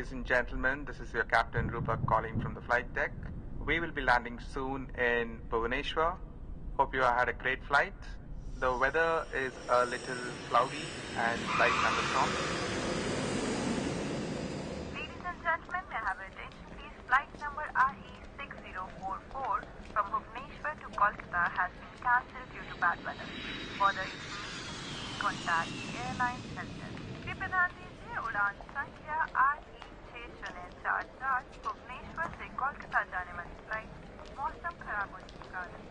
ladies and gentlemen. This is your Captain Rupak calling from the flight deck. We will be landing soon in Bhubaneswar. Hope you had a great flight. The weather is a little cloudy and light thunderstorm. Ladies and gentlemen, may I have your attention please? Flight number RE6044 from Bhubaneswar to Kolkata has been cancelled due to bad weather. For the information, please contact the airline center. कृपया ध्यान दीजिए उड़ान संख्या RE6044 Bhubaneswar से कोलकाता जाने वाली flight मौसम खराब होने के कारण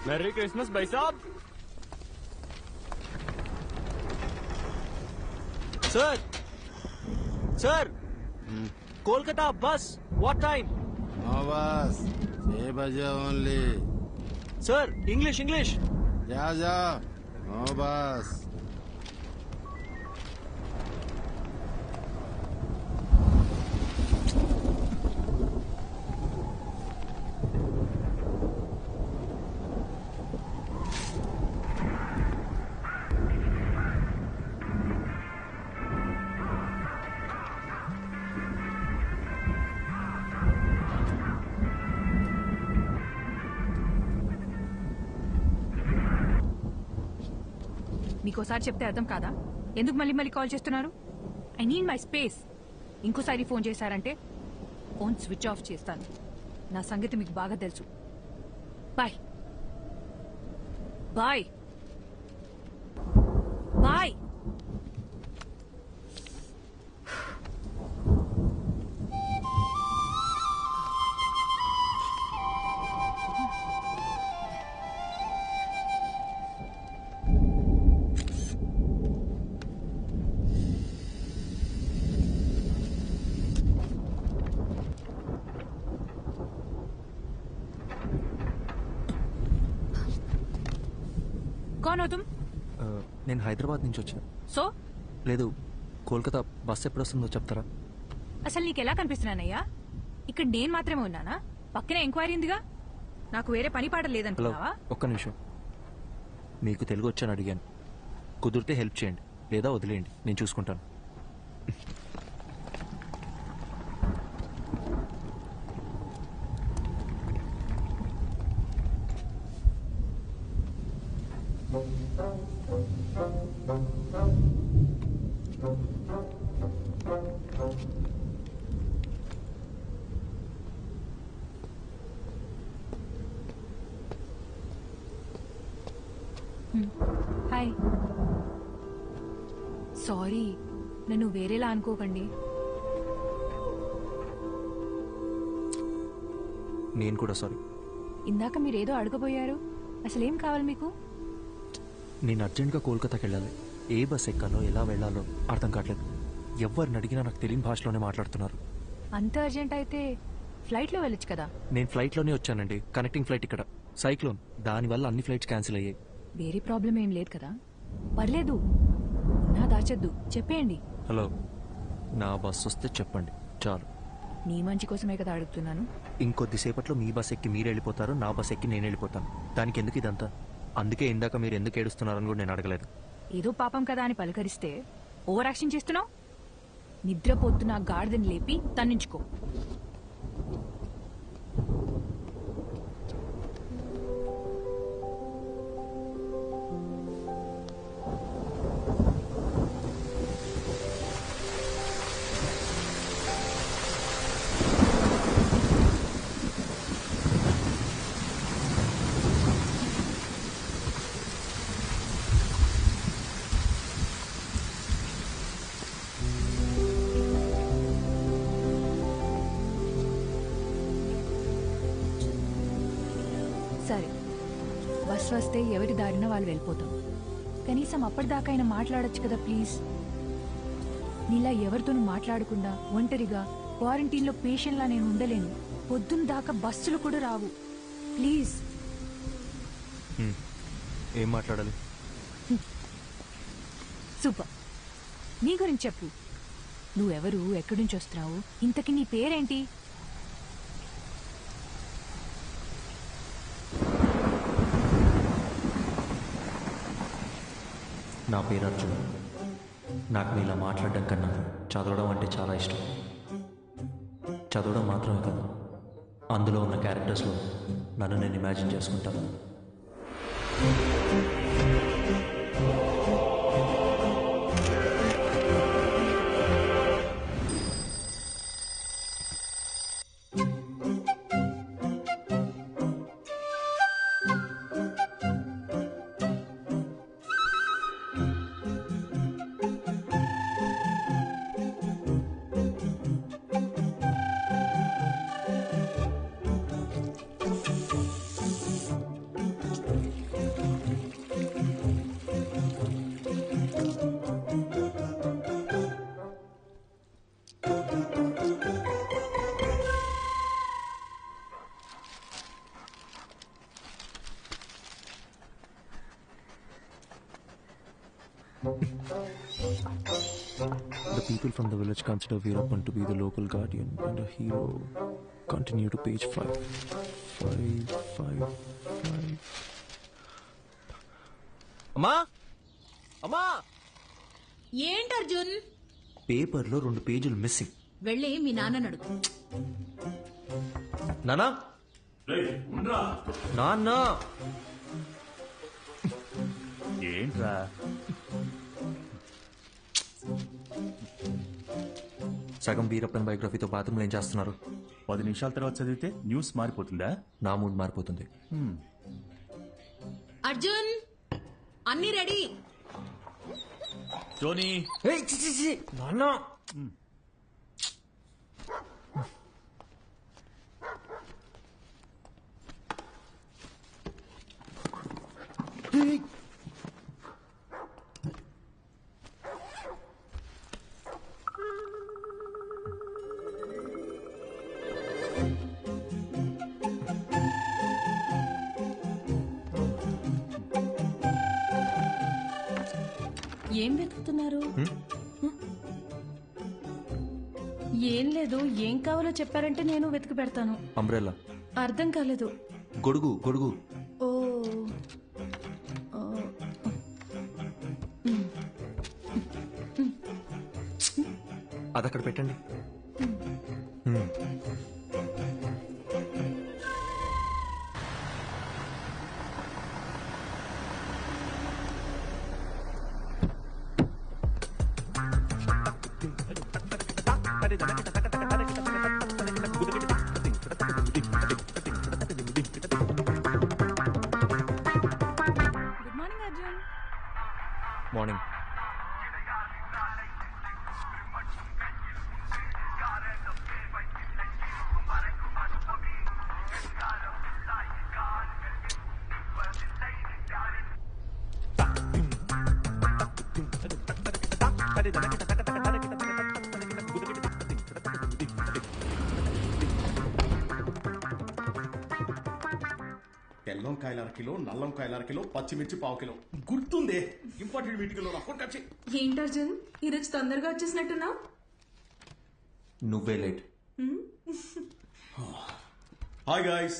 मैरी क्रिसमस भाई साहब। सर कोलकाता बस व्हाट टाइम? बस 6 बजे ओनली। सर इंग्लिश जा बस। మీకోసారి చెప్తే అర్థం కాదా? ఎందుకు మళ్ళీ కాల్ చేస్తున్నారు? I need my space. ఇంకోసారి ఫోన్ చేశారంటే ఫోన్ స్విచ్ ఆఫ్ చేస్తాను. నా సంగతి మీకు బాగా తెలుసు. Bye bye bye. कौन हो तुम? నేను హైదరాబాద్ నుంచి వచ్చాను. సో లేదు, కోల్కతా బస్ ఎప్పుడు వస్తుందో చెప్తారా? అసలు నీకెలా కనిపిస్తున్నానయ్యా? ఇక్కడ నేను మాత్రమే ఉన్నానా? పక్కనే ఎంక్వైరీ ఉందిగా. నాకు వేరే పని పాట హలో, లేదనుకున్నావా? ఒక్క నిమిషం. మీకు తెలుగు వచ్చని అడిగాను. కుదిరితే హెల్ప్ చేయండి, లేదా వదిలేయండి, నేను చూసుకుంటాను. హాయ్. సారీ, నన్ను వేరేలా అనుకోకండి. నేను కూడా సారీ. ఇందాక మీరేదో అడగబోయారు. అసలేం కావాలి మీకు? నేను అర్జెంట్గా కోల్కతాకి వెళ్ళాలి. ఏ బస్ ఎక్కాలో ఎలా వెళ్ళాలో అర్థం కావట్లేదు. ఎవరిని అడిగినా నాకు తెలియని భాషలోనే మాట్లాడుతున్నారు. అంత అర్జెంట్ అయితే ఫ్లైట్లో వెళ్ళొచ్చు కదా. నేను ఫ్లైట్లోనే వచ్చానండి. కనెక్టింగ్ ఫ్లైట్ ఇక్కడ. సైక్లోన్, దానివల్ల అన్ని ఫ్లైట్స్ క్యాన్సిల్ అయ్యాయి. వేరే ప్రాబ్లం ఏం లేదు కదా? పర్లేదు, నా దాచద్దు, చెప్పేయండి. హలో, నా బస్ వస్తే చెప్పండి చాలు. నీ మంచి కోసమే కదా అడుగుతున్నాను. ఇంకొద్దిసేపట్లో మీ బస్ ఎక్కి మీరు వెళ్ళిపోతారు, నా బస్ ఎక్కి నేను వెళ్ళిపోతాను. దానికి ఎందుకు ఇదంతా? అందుకే ఇందాక మీరు ఎందుకు ఏడుస్తున్నారని కూడా నేను అడగలేదు. ఏదో పాపం కదా అని పలకరిస్తే ఓవర్ యాక్షన్ చేస్తున్నావు. నిద్రపోతున్న గాడిదని లేపి తన్నించుకో. సరే, బస్ వస్తే ఎవరి దారిన వాళ్ళు వెళ్ళిపోతాం. కనీసం అప్పటిదాకా అయినా మాట్లాడొచ్చు కదా ప్లీజ్. నీలా ఎవరితోనూ మాట్లాడకుండా ఒంటరిగా క్వారంటైన్లో పేషెంట్లా నేను ఉండలేను. పొద్దున్న దాకా బస్సులు కూడా రావు. ప్లీజ్. ఏం మాట్లాడాలి? సూపర్. నీ గురించి చెప్పు. నువ్వెవరు, ఎక్కడి నుంచి వస్తున్నావు, ఇంతకీ నీ పేరేంటి? నా పేరు అర్జున్. నాకు నీలా మాట్లాడడం కన్నా చదవడం అంటే చాలా ఇష్టం. చదవడం మాత్రమే కాదు, అందులో ఉన్న క్యారెక్టర్స్లో నన్ను నేను ఇమాజిన్ చేసుకుంటాను. The people from the village consider Veerappan to be the local guardian and a hero. Continue to page 5. 5. అమ్మా, అమ్మా, ఏంటి అర్జున్? పేపర్లో 2 పేజీలు మిస్సింగ్. వెళ్ళి మీ నాన్న అడుగు. నానా, నాన్న, ఏంట్రా? సగం వీరప్పన్ బయోగ్రఫీతో బాత్రూంలో ఏం చేస్తున్నారు? 10 నిమిషాల తర్వాత చదివితే న్యూస్ మారిపోతుందా? నా మూడ్ మారిపోతుంది. అర్జున్, అన్ని రెడీ. జోనీ, నాన్న, ఏం వెతుకుతున్నారు? ఏం లేదు, ఏం కావాలో చెప్పారంటే నేను వెతికి పెడతాను. అంబ్రెల్లా. అర్థం కాలేదు. గొడుగు, గొడుగు. ఓ, అదక్కడ పెట్టండి. Good morning Arjun. మార్నింగ్. తెల్లంకాయల అరకిలో, నల్లంకాయల అరకిలో, పచ్చిమిర్చి పావుకిలో. గుర్తుందే, ఇంపార్టెంట్ మీటింగ్ లో నాకు వచ్చి. ఏంటి అర్జున్, ఈరోజు తొందరగా వచ్చేసినట్టున్నావు? నువ్వే late. Hi guys,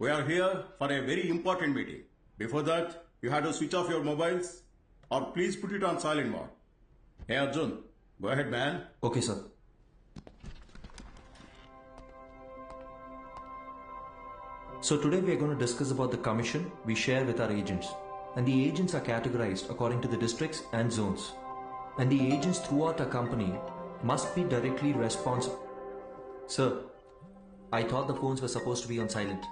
we are here for a very important meeting. Before that, you had to switch off your mobiles or please put it on silent mode. Hey Arjun, go ahead man. Okay sir. So today we are going to discuss about the commission we share with our agents. And the agents are categorized according to the districts and zones. And the agents throughout our company must be directly responsible. Sir, I thought the phones were supposed to be on silent.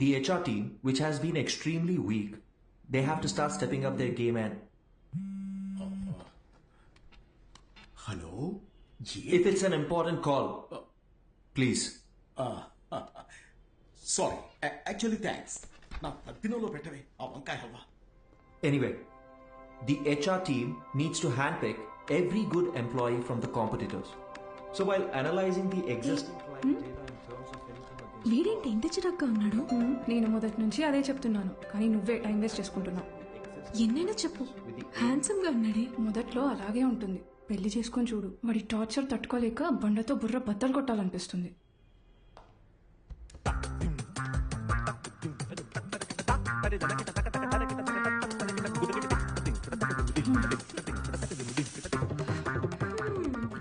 The HR team, which has been extremely weak, they have to start stepping up their game and... Hello? If it's an important call, please. Sorry, actually thanks. నా తద్దినంలో పెట్టవే ఆ వంకాయ halwa. Anyway, the HR team needs to handpick every good employee from the competitors. So while analyzing the existing client data in terms of anything against... వీడేంటి ఇంటి చిరాగ్గా ఉన్నాడు? నేను మొదటి నుంచి అదే చెప్తున్నాను, కానీ నువ్వే టైం వేస్ట్ చేసుకుంటున్నావు. ఎన్నైనా చెప్పు, హ్యాండ్సమ్ గా ఉన్నాడే. మొదట్లో అలాగే ఉంటుంది, పెళ్లి చేసుకొని చూడు. వాడి టార్చర్ తట్టుకోలేక బండతో బుర్ర బద్దలు కొట్టాలనిపిస్తుంది.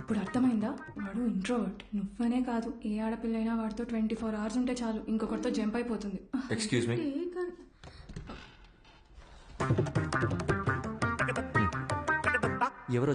ఇప్పుడు అర్థమైందా? వాడు ఇంట్రోవర్ట్. నువ్వనే కాదు, ఏ ఆడపిల్లైనా వాడితో 24 hours ఉంటే చాలు, ఇంకొకరితో జంప్ అయిపోతుంది. Excuse me? ఎవరు